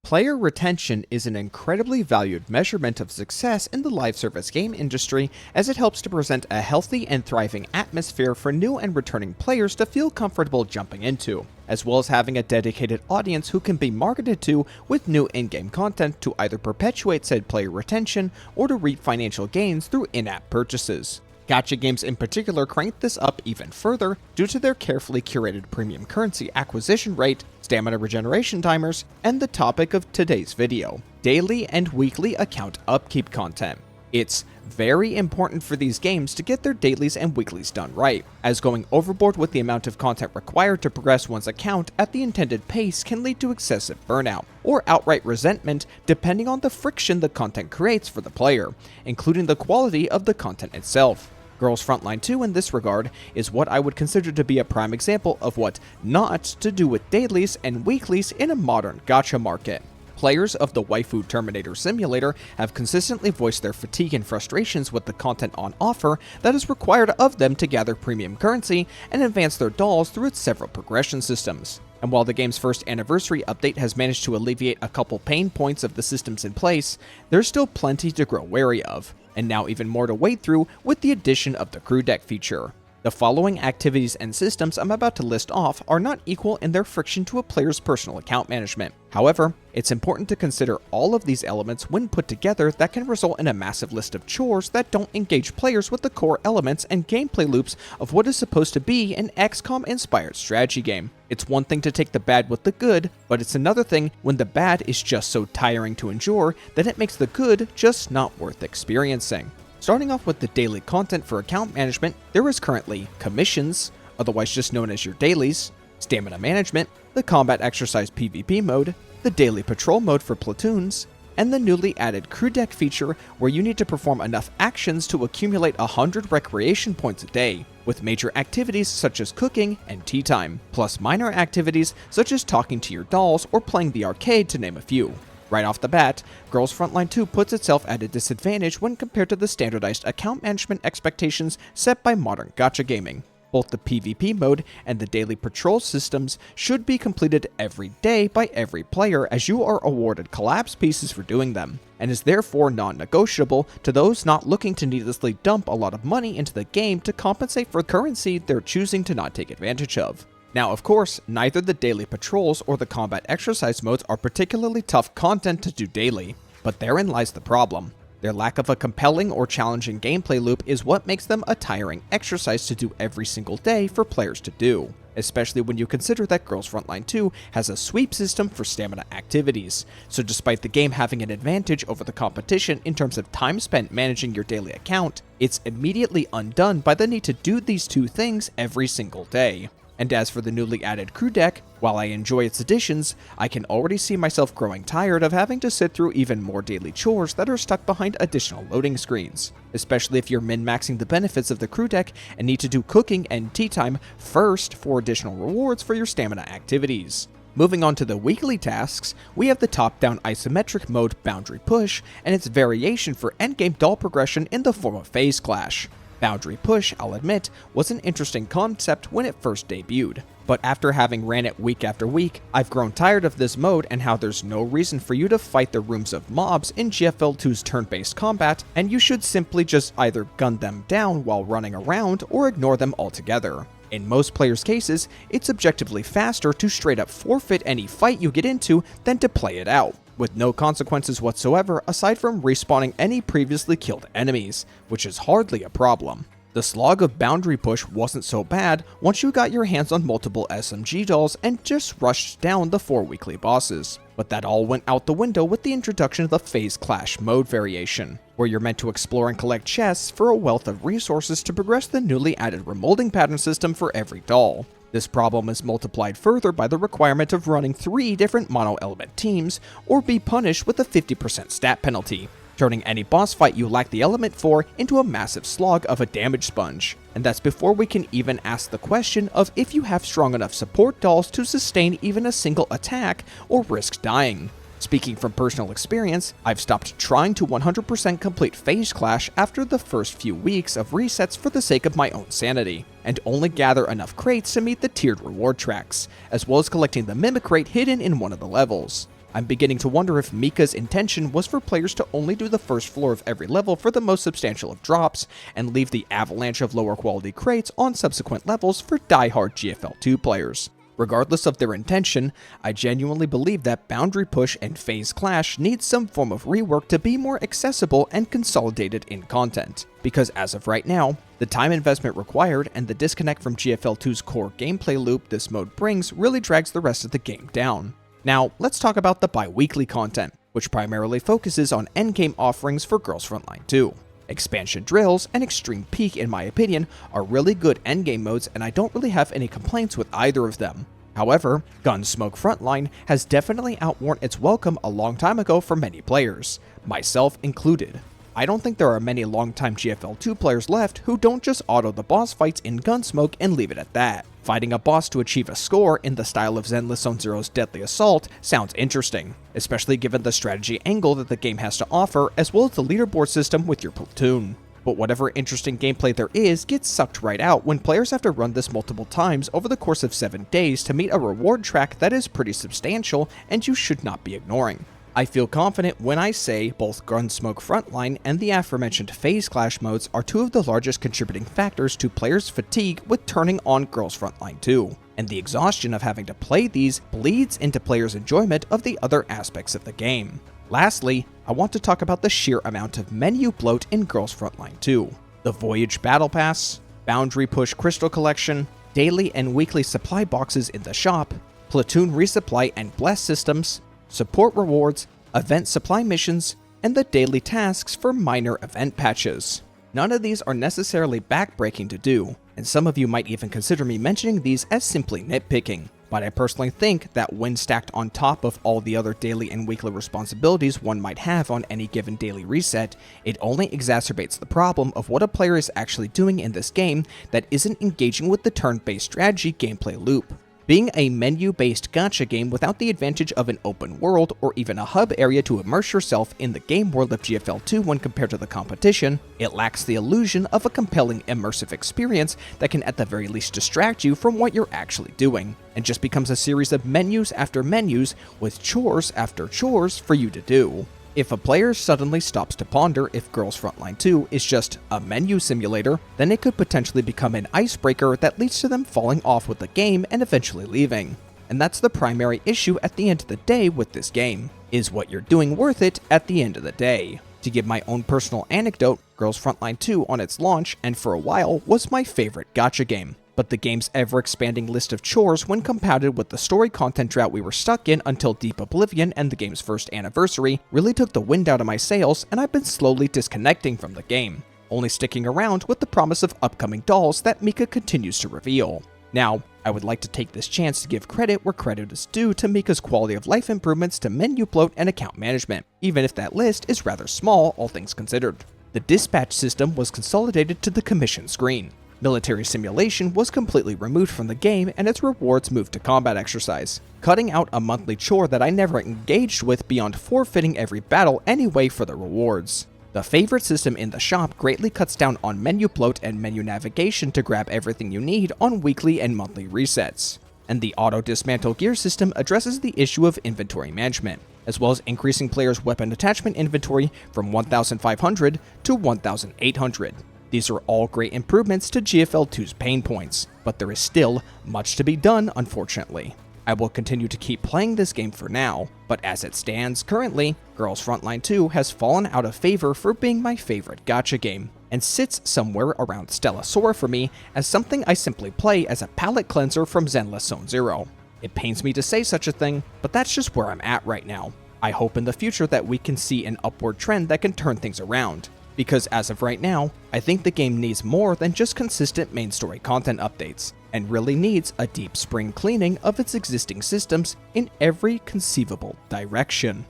Player retention is an incredibly valued measurement of success in the live service game industry, as it helps to present a healthy and thriving atmosphere for new and returning players to feel comfortable jumping into, as well as having a dedicated audience who can be marketed to with new in-game content to either perpetuate said player retention or to reap financial gains through in-app purchases. Gacha games in particular crank this up even further due to their carefully curated premium currency acquisition rate, stamina regeneration timers, and the topic of today's video, daily and weekly account upkeep content. It's very important for these games to get their dailies and weeklies done right, as going overboard with the amount of content required to progress one's account at the intended pace can lead to excessive burnout, or outright resentment depending on the friction the content creates for the player, including the quality of the content itself. Girls Frontline 2 in this regard is what I would consider to be a prime example of what not to do with dailies and weeklies in a modern gacha market. Players of the Waifu Terminator Simulator have consistently voiced their fatigue and frustrations with the content on offer that is required of them to gather premium currency and advance their dolls through its several progression systems. And while the game's first anniversary update has managed to alleviate a couple pain points of the systems in place, there's still plenty to grow wary of, and now even more to wade through with the addition of the crew deck feature. The following activities and systems I'm about to list off are not equal in their friction to a player's personal account management. However, it's important to consider all of these elements when put together that can result in a massive list of chores that don't engage players with the core elements and gameplay loops of what is supposed to be an XCOM-inspired strategy game. It's one thing to take the bad with the good, but it's another thing when the bad is just so tiring to endure that it makes the good just not worth experiencing. Starting off with the daily content for account management, there is currently commissions, otherwise just known as your dailies, stamina management, the combat exercise PvP mode, the daily patrol mode for platoons, and the newly added crew deck feature where you need to perform enough actions to accumulate 100 recreation points a day, with major activities such as cooking and tea time, plus minor activities such as talking to your dolls or playing the arcade to name a few. Right off the bat, Girls Frontline 2 puts itself at a disadvantage when compared to the standardized account management expectations set by modern gacha gaming. Both the PvP mode and the daily patrol systems should be completed every day by every player, as you are awarded collapse pieces for doing them, and is therefore non-negotiable to those not looking to needlessly dump a lot of money into the game to compensate for currency they're choosing to not take advantage of. Now, of course, neither the daily patrols or the combat exercise modes are particularly tough content to do daily, but therein lies the problem. Their lack of a compelling or challenging gameplay loop is what makes them a tiring exercise to do every single day for players to do, especially when you consider that Girls Frontline 2 has a sweep system for stamina activities, so despite the game having an advantage over the competition in terms of time spent managing your daily account, it's immediately undone by the need to do these two things every single day. And as for the newly added crew deck, while I enjoy its additions, I can already see myself growing tired of having to sit through even more daily chores that are stuck behind additional loading screens, especially if you're min-maxing the benefits of the crew deck and need to do cooking and tea time first for additional rewards for your stamina activities. Moving on to the weekly tasks, we have the top-down isometric mode Boundary Push and its variation for endgame doll progression in the form of Phase Clash. Boundary Push, I'll admit, was an interesting concept when it first debuted, but after having ran it week after week, I've grown tired of this mode and how there's no reason for you to fight the rooms of mobs in GFL2's turn-based combat, and you should simply just either gun them down while running around or ignore them altogether. In most players' cases, it's objectively faster to straight up forfeit any fight you get into than to play it out, with no consequences whatsoever aside from respawning any previously killed enemies, which is hardly a problem. The slog of Boundary Push wasn't so bad once you got your hands on multiple SMG dolls and just rushed down the 4 weekly bosses, but that all went out the window with the introduction of the Phase Clash mode variation, where you're meant to explore and collect chests for a wealth of resources to progress the newly added remolding pattern system for every doll. This problem is multiplied further by the requirement of running 3 different mono-element teams, or be punished with a 50% stat penalty, turning any boss fight you lack the element for into a massive slog of a damage sponge. And that's before we can even ask the question of if you have strong enough support dolls to sustain even a single attack or risk dying. Speaking from personal experience, I've stopped trying to 100% complete Phase Clash after the first few weeks of resets for the sake of my own sanity, and only gather enough crates to meet the tiered reward tracks, as well as collecting the Mimic crate hidden in one of the levels. I'm beginning to wonder if Mika's intention was for players to only do the first floor of every level for the most substantial of drops, and leave the avalanche of lower quality crates on subsequent levels for die-hard GFL2 players. Regardless of their intention, I genuinely believe that Boundary Push and Phase Clash need some form of rework to be more accessible and consolidated in content, because as of right now, the time investment required and the disconnect from GFL2's core gameplay loop this mode brings really drags the rest of the game down. Now, let's talk about the Biweekly content, which primarily focuses on endgame offerings for Girls Frontline 2. Expansion Drills and Extreme Peak, in my opinion, are really good endgame modes, and I don't really have any complaints with either of them. However, Gunsmoke Frontline has definitely outworn its welcome a long time ago for many players, myself included. I don't think there are many longtime GFL2 players left who don't just auto the boss fights in Gunsmoke and leave it at that. Fighting a boss to achieve a score in the style of Zenless Zone Zero's Deadly Assault sounds interesting, especially given the strategy angle that the game has to offer, as well as the leaderboard system with your platoon. But whatever interesting gameplay there is gets sucked right out when players have to run this multiple times over the course of 7 days to meet a reward track that is pretty substantial and you should not be ignoring. I feel confident when I say both Gunsmoke Frontline and the aforementioned Phase Clash modes are two of the largest contributing factors to players' fatigue with turning on Girls Frontline 2, and the exhaustion of having to play these bleeds into players' enjoyment of the other aspects of the game. Lastly, I want to talk about the sheer amount of menu bloat in Girls Frontline 2. The Voyage Battle Pass, Boundary Push Crystal Collection, daily and weekly supply boxes in the shop, platoon resupply and bless systems, support rewards, event supply missions, and the daily tasks for minor event patches. None of these are necessarily backbreaking to do, and some of you might even consider me mentioning these as simply nitpicking, but I personally think that when stacked on top of all the other daily and weekly responsibilities one might have on any given daily reset, it only exacerbates the problem of what a player is actually doing in this game that isn't engaging with the turn-based strategy gameplay loop. Being a menu-based gacha game without the advantage of an open world or even a hub area to immerse yourself in the game world of GFL2 when compared to the competition, it lacks the illusion of a compelling immersive experience that can at the very least distract you from what you're actually doing, and just becomes a series of menus after menus with chores after chores for you to do. If a player suddenly stops to ponder if Girls Frontline 2 is just a menu simulator, then it could potentially become an icebreaker that leads to them falling off with the game and eventually leaving. And that's the primary issue at the end of the day with this game. Is what you're doing worth it at the end of the day? To give my own personal anecdote, Girls Frontline 2 on its launch and for a while was my favorite gacha game. But the game's ever-expanding list of chores, when compounded with the story content drought we were stuck in until Deep Oblivion and the game's first anniversary, really took the wind out of my sails, and I've been slowly disconnecting from the game, only sticking around with the promise of upcoming dolls that Mika continues to reveal. Now, I would like to take this chance to give credit where credit is due to Mika's quality of life improvements to menu bloat and account management, even if that list is rather small, all things considered. The dispatch system was consolidated to the commission screen. Military simulation was completely removed from the game and its rewards moved to combat exercise, cutting out a monthly chore that I never engaged with beyond forfeiting every battle anyway for the rewards. The favorite system in the shop greatly cuts down on menu bloat and menu navigation to grab everything you need on weekly and monthly resets. And the auto-dismantle gear system addresses the issue of inventory management, as well as increasing players' weapon attachment inventory from 1,500 to 1,800. These are all great improvements to GFL2's pain points, but there is still much to be done, unfortunately. I will continue to keep playing this game for now, but as it stands currently, Girls Frontline 2 has fallen out of favor for being my favorite gacha game, and sits somewhere around Stella Sora for me as something I simply play as a palate cleanser from Zenless Zone Zero. It pains me to say such a thing, but that's just where I'm at right now. I hope in the future that we can see an upward trend that can turn things around, because as of right now, I think the game needs more than just consistent main story content updates, and really needs a deep spring cleaning of its existing systems in every conceivable direction.